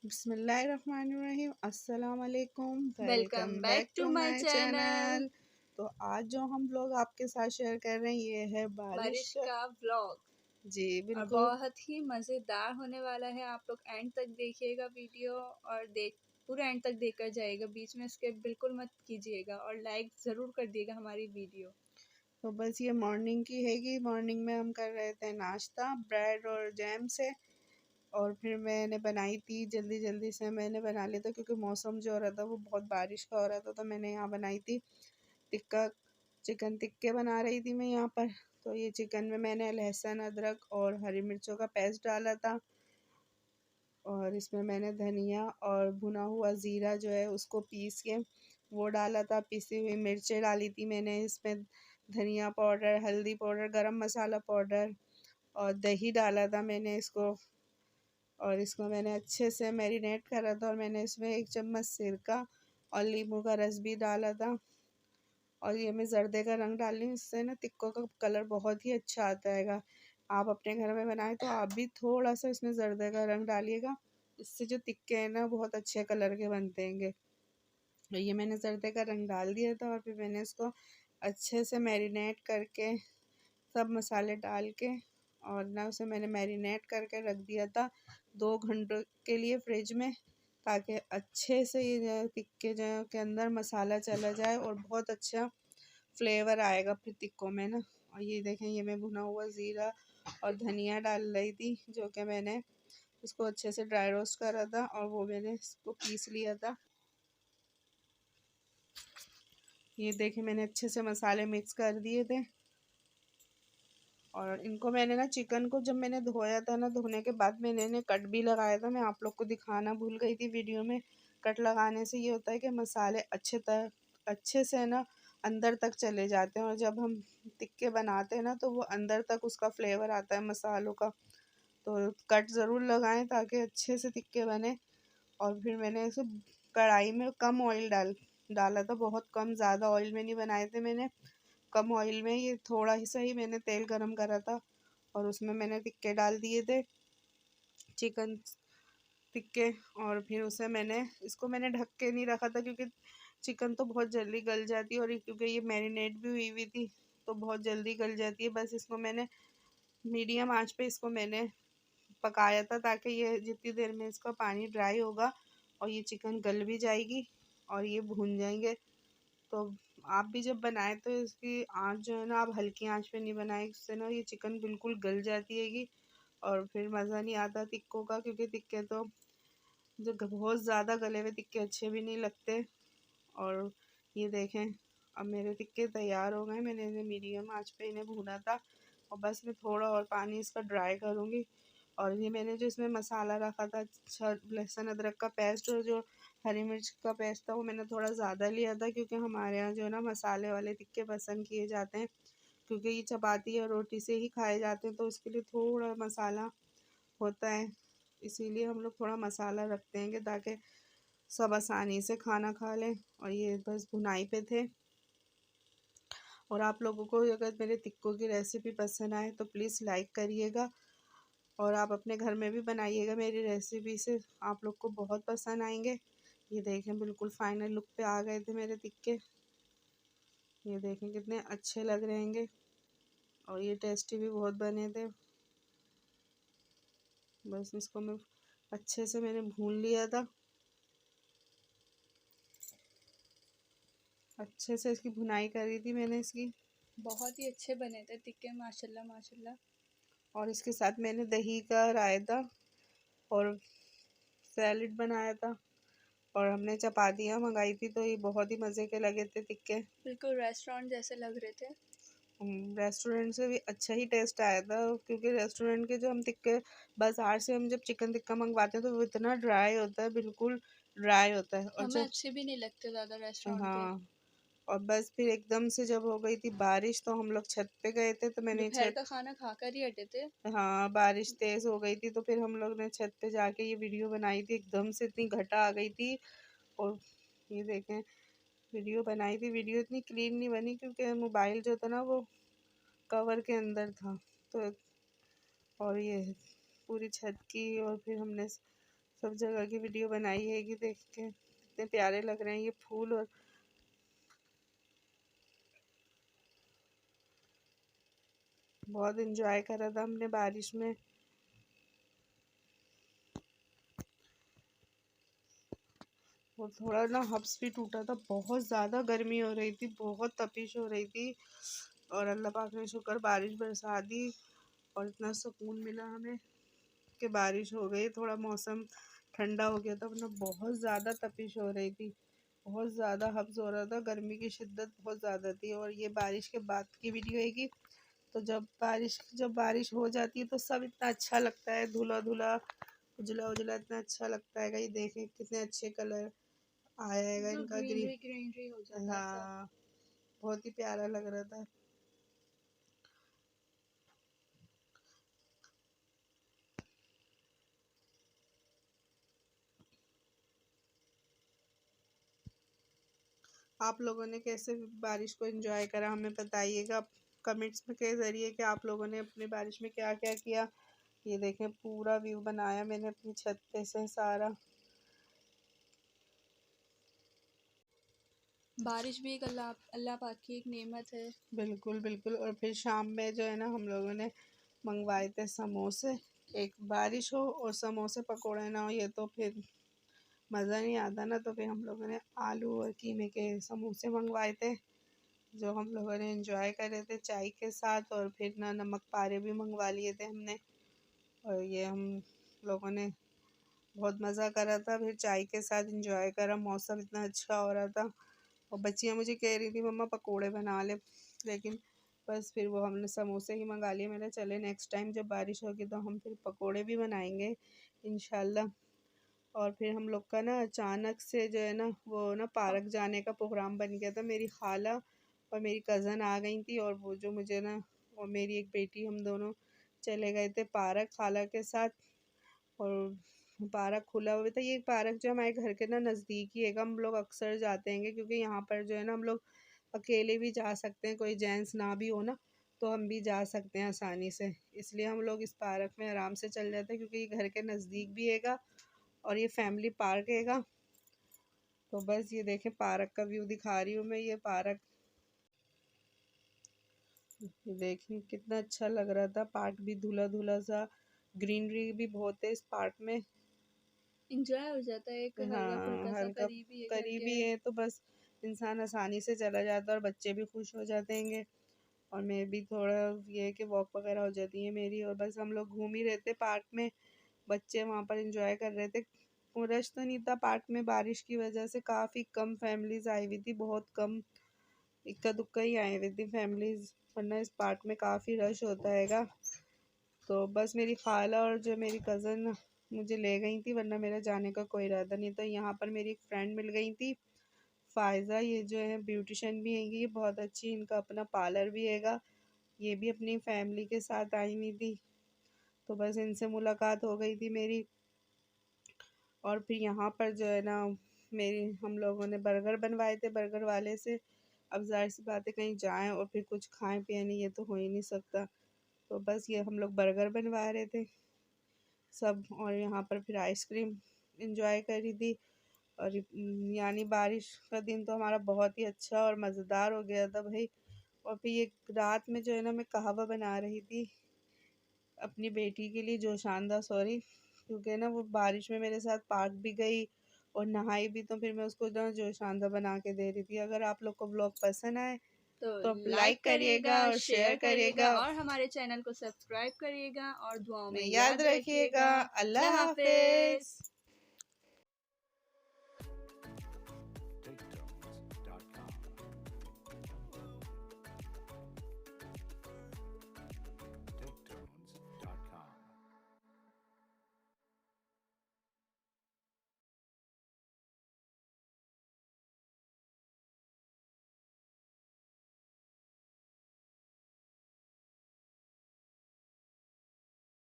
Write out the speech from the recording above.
बिस्मिल्लाहिर्रहमानिर्रहीम। अस्सलाम वालेकुम। Welcome welcome back back to to my my channel. Channel. तो आज जो हम लोग आपके साथ शेयर कर रहे हैं ये है बारिश बारिश का व्लॉग जी और बिल्कुल। बहुत ही मज़ेदार होने वाला है। आप लोग एंड तक देखिएगा वीडियो और पूरा एंड तक देखकर जाइएगा, बीच में स्किप बिल्कुल मत कीजिएगा और लाइक ज़रूर कर दिएगा हमारी वीडियो। तो बस ये मॉर्निंग की है कि मॉर्निंग में हम कर रहे थे नाश्ता ब्रेड और जैम से। और फिर मैंने बनाई थी जल्दी जल्दी से, मैंने बना लिया था क्योंकि मौसम जो हो रहा था वो बहुत बारिश का हो रहा था। तो मैंने यहाँ बनाई थी टिक्का, चिकन टिक्के बना रही थी मैं यहाँ पर। तो ये चिकन में मैंने लहसुन अदरक और हरी मिर्चों का पेस्ट डाला था, और इसमें मैंने धनिया और भुना हुआ ज़ीरा जो है उसको पीस के वो डाला था। पिसी हुई मिर्चें डाली थी मैंने इसमें, धनिया पाउडर, हल्दी पाउडर, गरम मसाला पाउडर, और दही डाला था मैंने इसको। और इसको मैंने अच्छे से मैरिनेट करा था, और मैंने इसमें 1 चम्मच सिरका और नींबू का रस भी डाला था। और ये मैं ज़र्दे का रंग डाल रही हूँ, इससे ना टिक्कों का कलर बहुत ही अच्छा आता है। आप अपने घर में बनाएं तो आप भी थोड़ा सा इसमें ज़र्दे का रंग डालिएगा, इससे जो टिक्के हैं ना बहुत अच्छे कलर के बनते हैं। तो ये मैंने ज़र्दे का रंग डाल दिया था, और फिर मैंने इसको अच्छे से मैरिनेट करके सब मसाले डाल के और ना उसे मैंने मैरिनेट करके रख दिया था 2 घंटों के लिए फ्रिज में, ताकि अच्छे से ये जो टिक्के जो के अंदर मसाला चला जाए और बहुत अच्छा फ्लेवर आएगा फिर टिक्कों में ना। और ये देखें, ये मैं भुना हुआ ज़ीरा और धनिया डाल रही थी, जो कि मैंने उसको अच्छे से ड्राई रोस्ट करा था और वो मैंने इसको पीस लिया था। ये देखें, मैंने अच्छे से मसाले मिक्स कर दिए थे। और इनको मैंने ना चिकन को जब मैंने धोया था ना, धोने के बाद मैंने इन्हें कट भी लगाया था। मैं आप लोग को दिखाना भूल गई थी वीडियो में। कट लगाने से ये होता है कि मसाले अच्छे से ना अंदर तक चले जाते हैं, और जब हम टिक्के बनाते हैं ना तो वो अंदर तक उसका फ्लेवर आता है मसालों का। तो कट ज़रूर लगाएं ताकि अच्छे से टिक्के बने। और फिर मैंने इसे कढ़ाई में कम ऑयल डाला था, बहुत कम, ज़्यादा ऑयल में नहीं बनाए थे मैंने, कम ऑयल में। ये थोड़ा ही सही मैंने तेल गरम करा था, और उसमें मैंने टिक्के डाल दिए थे, चिकन टिक्के। और फिर उसे मैंने ढक के नहीं रखा था, क्योंकि चिकन तो बहुत जल्दी गल जाती है, और क्योंकि ये मैरिनेट भी हुई हुई थी तो बहुत जल्दी गल जाती है। बस इसको मैंने मीडियम आंच पे इसको मैंने पकाया था, ताकि ये जितनी देर में इसका पानी ड्राई होगा और ये चिकन गल भी जाएगी और ये भून जाएंगे। तो आप भी जब बनाएं तो इसकी आँच जो है ना, आप हल्की आंच पे नहीं बनाएं, इससे ना ये चिकन बिल्कुल गल जाती हैगी और फिर मज़ा नहीं आता टिक्कों का, क्योंकि टिक्के तो जो बहुत ज़्यादा गले हुए टिक्के अच्छे भी नहीं लगते। और ये देखें, अब मेरे टिक्के तैयार हो गए। मैंने इन्हें मीडियम आंच पे इन्हें भूना था, और बस मैं थोड़ा और पानी इसका ड्राई करूँगी। और ये मैंने जो इसमें मसाला रखा था, लहसुन अदरक का पेस्ट और जो हरी मिर्च का पेस्ट था, वो मैंने थोड़ा ज़्यादा लिया था, क्योंकि हमारे यहाँ जो है ना मसाले वाले टिक्के पसंद किए जाते हैं, क्योंकि ये चपाती और रोटी से ही खाए जाते हैं, तो उसके लिए थोड़ा मसाला होता है। इसीलिए हम लोग थोड़ा मसाला रखते हैं कि ताकि सब आसानी से खाना खा लें। और ये बस भुनाई पे थे। और आप लोगों को अगर मेरे टिक्कों की रेसिपी पसंद आए तो प्लीज़ लाइक करिएगा, और आप अपने घर में भी बनाइएगा मेरी रेसिपी से, आप लोग को बहुत पसंद आएंगे। ये देखें, बिल्कुल फाइनल लुक पे आ गए थे मेरे टिक्के। ये देखें कितने अच्छे लग रहे हैं, और ये टेस्टी भी बहुत बने थे। बस इसको मैं अच्छे से मैंने भून लिया था, अच्छे से इसकी भुनाई करी थी मैंने इसकी। बहुत ही अच्छे बने थे टिक्के, माशाल्लाह माशाल्लाह। और इसके साथ मैंने दही का रायता और सैलेड बनाया था, और हमने चपातियाँ मंगाई थी, तो ये बहुत ही मज़े के लगे थे टिक्के। बिल्कुल रेस्टोरेंट जैसे लग रहे थे। रेस्टोरेंट से भी अच्छा ही टेस्ट आया था, क्योंकि रेस्टोरेंट के जो हम टिक्के बाज़ार से हम जब चिकन टिक्का मंगवाते हैं तो वो इतना ड्राई होता है, बिल्कुल ड्राई होता है। और हमें जब अच्छे भी नहीं लगते ज़्यादा रेस्टोरेंट के। हाँ, और बस फिर एकदम से जब हो गई थी बारिश तो हम लोग छत पे गए थे, तो मैंने दोपहर छत, का खाना खाकर ही हटे थे। हाँ बारिश तेज़ हो गई थी तो फिर हम लोग ने छत पे जाके ये वीडियो बनाई थी। एकदम से इतनी घटा आ गई थी, और ये देखें वीडियो बनाई थी। वीडियो इतनी क्लीन नहीं बनी, क्योंकि मोबाइल जो था ना वो कवर के अंदर था। तो और ये पूरी छत की, और फिर हमने सब जगह की वीडियो बनाई है कि देख के कितने प्यारे लग रहे हैं ये फूल। और बहुत एंजॉय करा था हमने बारिश में। और थोड़ा ना हब्स भी टूटा था, बहुत ज़्यादा गर्मी हो रही थी, बहुत तपिश हो रही थी। और अल्लाह पाक ने शुक्र बारिश बरसा दी और इतना सुकून मिला हमें कि बारिश हो गई, थोड़ा मौसम ठंडा हो गया था, वरना बहुत ज़्यादा तपिश हो रही थी, बहुत ज़्यादा हब्स हो रहा था, गर्मी की शिद्दत बहुत ज़्यादा थी। और ये बारिश के बाद की वीडियो है कि तो जब बारिश हो जाती है तो सब इतना अच्छा लगता है, धुला धुला उजला उजला इतना अच्छा लगता है। ये देखें कितने अच्छे कलर आएगा बिल्कुल इनका, ग्रीनरी ग्रीन। ग्रीनरी हो जाता है सब। हाँ, बहुत ही प्यारा लग रहा था। आप लोगों ने कैसे बारिश को एंजॉय करा हमें बताइएगा कमेंट्स में के ज़रिए कि आप लोगों ने अपनी बारिश में क्या क्या किया। ये देखें पूरा व्यू बनाया मैंने अपनी छत पे से सारा। बारिश भी एक अल्लाह पाक की एक नेमत है। बिल्कुल बिल्कुल। और फिर शाम में जो है ना हम लोगों ने मंगवाए थे समोसे। एक बारिश हो और समोसे पकोड़े ना हो ये तो फिर मज़ा नहीं आता ना, तो फिर हम लोगों ने आलू और कीमे के समोसे मंगवाए थे जो हम लोगों ने एंजॉय करे थे चाय के साथ। और फिर ना नमक पारे भी मंगवा लिए थे हमने, और ये हम लोगों ने बहुत मज़ा करा था, फिर चाय के साथ एंजॉय करा, मौसम इतना अच्छा हो रहा था। और बच्चियाँ मुझे कह रही थी मम्मा पकोड़े बना ले, लेकिन बस फिर वो हमने समोसे ही मंगा लिए। मैंने चले नेक्स्ट टाइम जब बारिश होगी तो हम फिर पकोड़े भी बनाएंगे इंशाल्लाह। और फिर हम लोग का ना अचानक से जो है ना वो ना पार्क जाने का प्रोग्राम बन गया था। मेरी खाला और मेरी कज़न आ गई थी, और वो जो मुझे ना और मेरी एक बेटी हम दोनों चले गए थे पार्क खाला के साथ। और पार्क खुला हुआ था, ये पार्क जो हमारे घर के ना नज़दीक ही है, हम लोग अक्सर जाते हैं क्योंकि यहाँ पर जो है ना हम लोग अकेले भी जा सकते हैं, कोई जेंट्स ना भी हो ना तो हम भी जा सकते हैं आसानी से। इसलिए हम लोग इस पार्क में आराम से चल जाते हैं क्योंकि ये घर के नज़दीक भी हैगा और ये फैमिली पार्क हैगा। तो बस ये देखें पार्क का व्यू दिखा रही हूँ मैं। ये पार्क ये देखें कितना अच्छा लग रहा था, पार्क भी धुला धुला सा, ग्रीनरी भी बहुत है इस पार्क में। इंजॉय हो जाता है, एक हल्का हाँ, फुल्का सा, हल्का करीबी है घर के। करीबी है तो बस इंसान आसानी से चला जाता है और बच्चे भी खुश हो जाते हैं। और मैं भी थोड़ा ये है कि वॉक वगैरह हो जाती है मेरी। और बस हम लोग घूम ही रहे थे पार्क में, बच्चे वहाँ पर एंजॉय कर रहे थे। वो रश तो नहीं था पार्क में, बारिश की वजह से काफ़ी कम फैमिलीज आई हुई थी, बहुत कम, इक्का दुक्का ही आई हुई थी फैमिलीज, वरना इस पार्क में काफ़ी रश होता हैगा। तो बस मेरी खाला और जो मेरी कज़न मुझे ले गई थी, वरना मेरा जाने का कोई इरादा नहीं था। यहाँ पर मेरी एक फ्रेंड मिल गई थी फ़ायज़ा, ये जो है ब्यूटिशन भी हैगी, ये बहुत अच्छी, इनका अपना पार्लर भी हैगा। ये भी अपनी फैमिली के साथ आई हुई थी, तो बस इनसे मुलाकात हो गई थी मेरी। और फिर यहाँ पर जो है ना मेरी हम लोगों ने बर्गर बनवाए थे बर्गर वाले से। अब ज़ाहिर सी बात है कहीं जाएँ और फिर कुछ खाएं पिए नहीं, ये तो हो ही नहीं सकता। तो बस ये हम लोग बर्गर बनवा रहे थे सब, और यहाँ पर फिर आइसक्रीम इंजॉय करी थी। और यानी बारिश का दिन तो हमारा बहुत ही अच्छा और मज़ेदार हो गया था भाई। और फिर ये रात में जो है ना मैं कहवा बना रही थी अपनी बेटी के लिए, जोशानदा सॉरी, क्योंकि ना वो बारिश में मेरे साथ पार्क भी गई और नहाई भी, तो फिर मैं उसको ना जोशानदा बना के दे रही थी। अगर आप लोग को ब्लॉग पसंद आए तो तो आप लाइक लाइक करिएगा, करिएगा और शेयर शेयर करिएगा करिएगा और हमारे चैनल को सब्सक्राइब करिएगा और दुआओं में में याद याद रखिएगा। रखिएगा। अल्लाह अल्लाह हाफिज। हाफिज।